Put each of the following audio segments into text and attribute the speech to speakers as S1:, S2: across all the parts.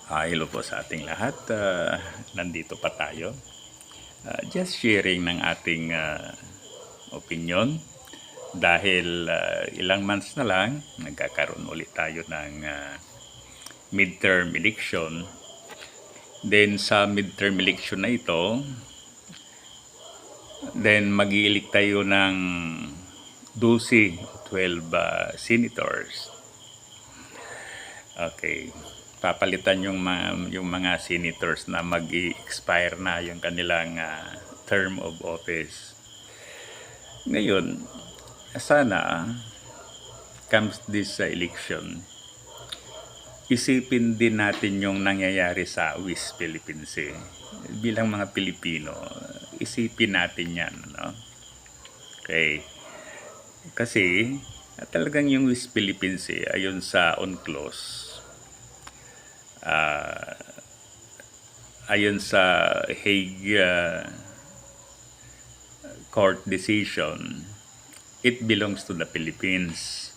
S1: Hello po sa ating lahat. Nandito pa tayo. Just sharing ng ating opinion dahil ilang months na lang nagkakaroon ulit tayo ng midterm election. Then sa midterm election na ito, then mag-i-elect tayo ng 12 o 12 senators. Okay. Papalitan yung mga senators na mag-i-expire na yung kanilang term of office. Ngayon, sana comes this election, isipin din natin yung nangyayari sa West Philippines eh. Bilang mga Pilipino, isipin natin yan, no? Okay. Kasi talagang yung West Philippines eh, ayon sa UNCLOS, ayon sa Hague court decision, it belongs to the Philippines.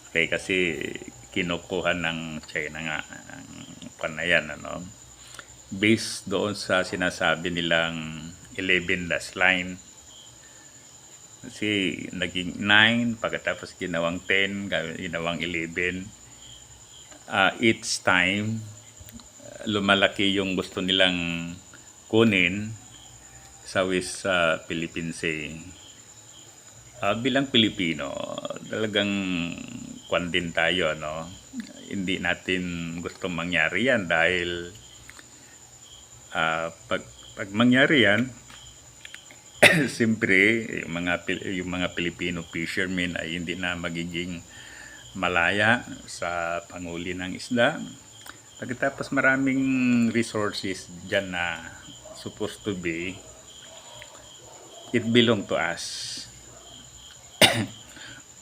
S1: Okay, kasi kinukuha ng China nga ang panayan, ano? Based doon sa sinasabi nilang 11 dash line. Kasi naging 9, pagkatapos ginawang 10, ginawang 11. Each time, lumalaki yung gusto nilang kunin sa West Philippines eh. Bilang Pilipino, talagang kwan din tayo, no? Hindi natin gusto mangyari yan dahil pag mangyari yan, siyempre yung mga Pilipino fishermen ay hindi na magiging malaya sa panguli ng isda. Pagkatapos maraming resources dyan na supposed to be, it belong to us.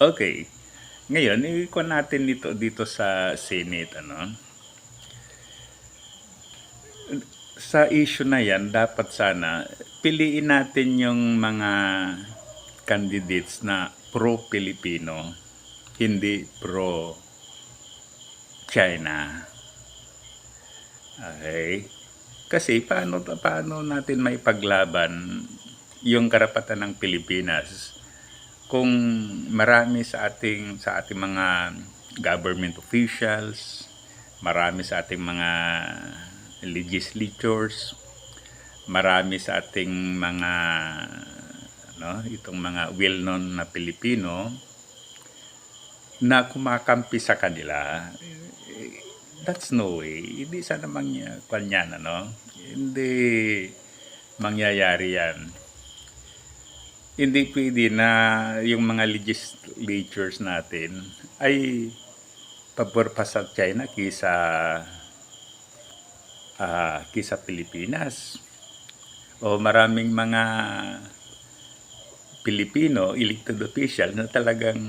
S1: Okay. Ngayon, ikuha natin dito sa Senate, ano? Sa issue na yan, dapat sana piliin natin yung mga candidates na pro-Pilipino, hindi pro-China. Okay? Kasi paano natin may paglaban yung karapatan ng Pilipinas kung marami sa ating mga government officials, marami sa ating mga legislators, marami sa ating mga itong mga well-known na Pilipino na kumakampi sa kanila. That's no way. Hindi sana mangyayari, hindi mangyayari yan. Hindi pwede na yung mga legislatures natin ay pabor pa sa China kisa Pilipinas. O maraming mga Pilipino elected official na talagang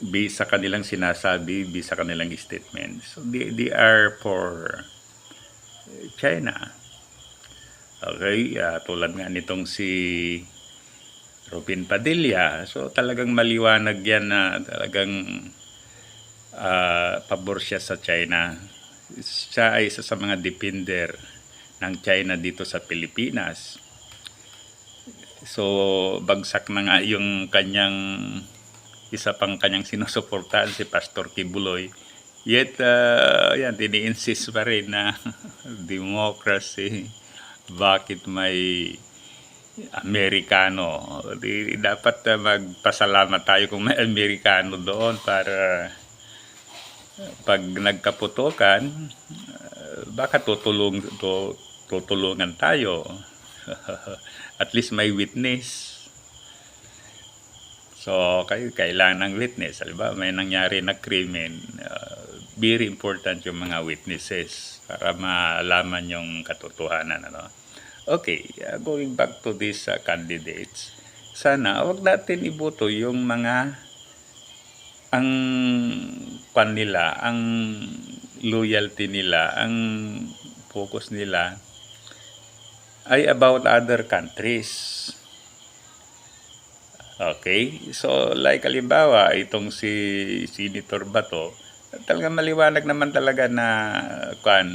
S1: based sa kanilang sinasabi, based sa kanilang statement. So they are for China. Okay, tulad nga nitong si Robin Padilla. So talagang maliwanag yan na talagang pabor siya sa China. Siya ay isa sa mga defender ng China dito sa Pilipinas. So bagsak na nga yung isa pang kanyang sinusuportahan, si Pastor Kibuloy. Yet, yan, tini-insist pa rin na democracy. Bakit may Amerikano? Dapat magpasalamat tayo kung may Amerikano doon para pag nagkaputukan, baka tutulungan tayo. At least may witness. So, kailangan ng witness. Halimbawa, may nangyari na krimen, very important yung mga witnesses para malaman yung katotohanan, ano? Okay, going back to these candidates, sana wag natin iboto yung mga ang loyalty nila, ang focus nila ay about other countries. Okay? So, like halimbawa, itong si Senator Bato, talagang maliwanag naman talaga na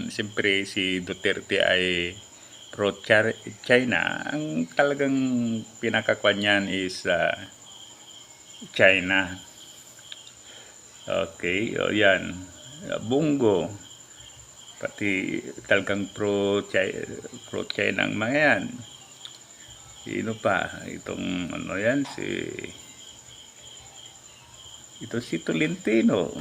S1: siyempre si Duterte ay pro-China. Ang talagang pinakakwan niyan is China. Okay, o yan. Bungo, pati talagang pro-China ang mga yan. Sino pa? Itong ano yan, ito si Tolentino.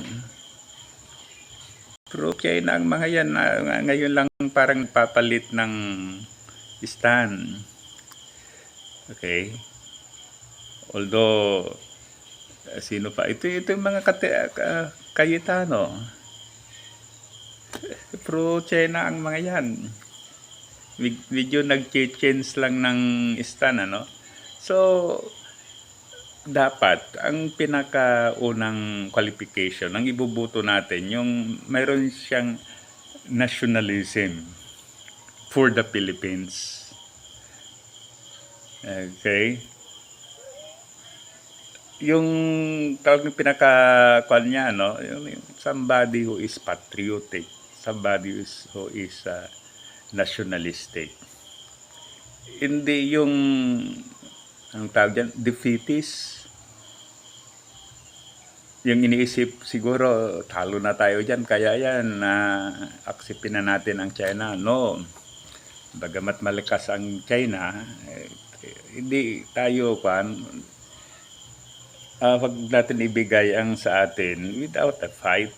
S1: Pro-China ang mga yan na ngayon lang parang papalit ng stand. Okay? Although, sino pa? Ito yung mga Cayetano. Pro-China ang mga yan. Medyo nag-change lang ng stand, ano? So, dapat ang pinakaunang qualification ng ibubuto natin yung mayroon siyang nationalism for the Philippines. Okay? Yung tawag ng pinaka-kwan niya, no? Yung somebody who is patriotic, somebody who is nationalistic. Hindi yung ang tawag dyan, defeatist. Yung iniisip siguro talo na tayo dyan, kaya yan aksipin na natin ang China. No, bagamat malakas ang China, hindi tayo wag natin ibigay ang sa atin without a fight.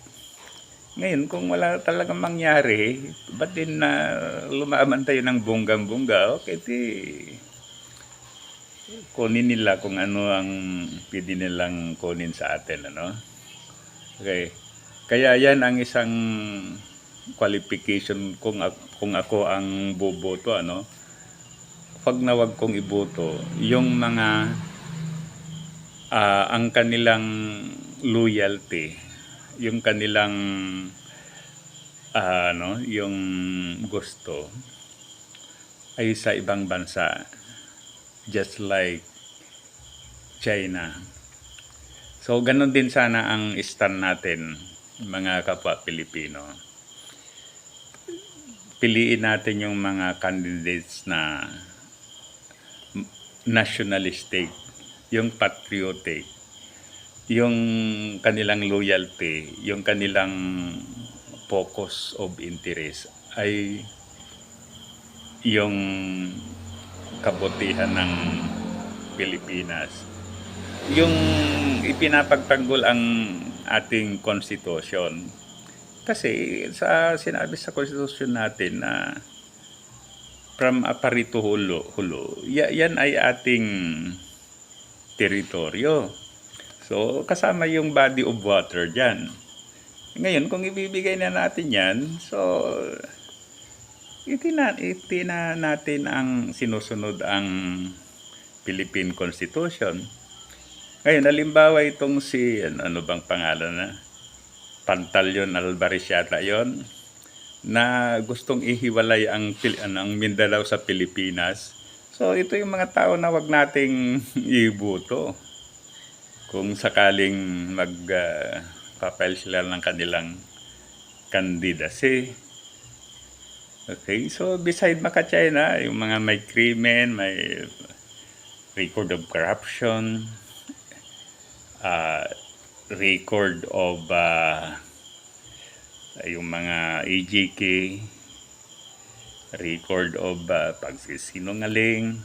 S1: Ngayon, kung wala talagang mangyari, ba't din na lumaban tayo ng bunggang-bungga? Okay, kunin nila kung ano ang pwede nilang kunin sa atin, ano? Okay. Kaya yan ang isang qualification kung ako ang boboto, ano? Wag na wag kong iboto yung mga ang kanilang loyalty, yung kanilang yung gusto ay sa ibang bansa, just like China. So, ganun din sana ang stand natin, mga kapwa Pilipino. Piliin natin yung mga candidates na nationalistic, yung patriotic, yung kanilang loyalty, yung kanilang focus of interest ay yung kabutihan ng Pilipinas. Yung ipinapagtanggol ang ating konstitusyon. Kasi sinabi sa konstitusyon natin na from Apari to Hulo, yan ay ating teritoryo. So, kasama yung body of water dyan. Ngayon, kung ibibigay na natin yan, so, itina natin ang sinusunod ang Philippine Constitution. Ngayon, halimbawa itong ano bang pangalan na? Pantaleon Alvarez yata yon, na gustong ihiwalay ang Mindanao sa Pilipinas. So, ito yung mga tao na wag nating ibuto kung sakaling papel sila ng kanilang candidacy. Okay, so beside Maka-China, yung mga may krimen, may record of corruption, record of yung mga AJK, record of pagsisinungaling,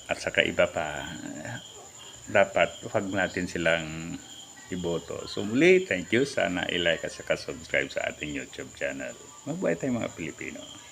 S1: at saka iba pa, dapat wag natin silang iboto. So muli, thank you. Sana i-like at saka subscribe sa ating YouTube channel. Mabuhay tayong mga Pilipino.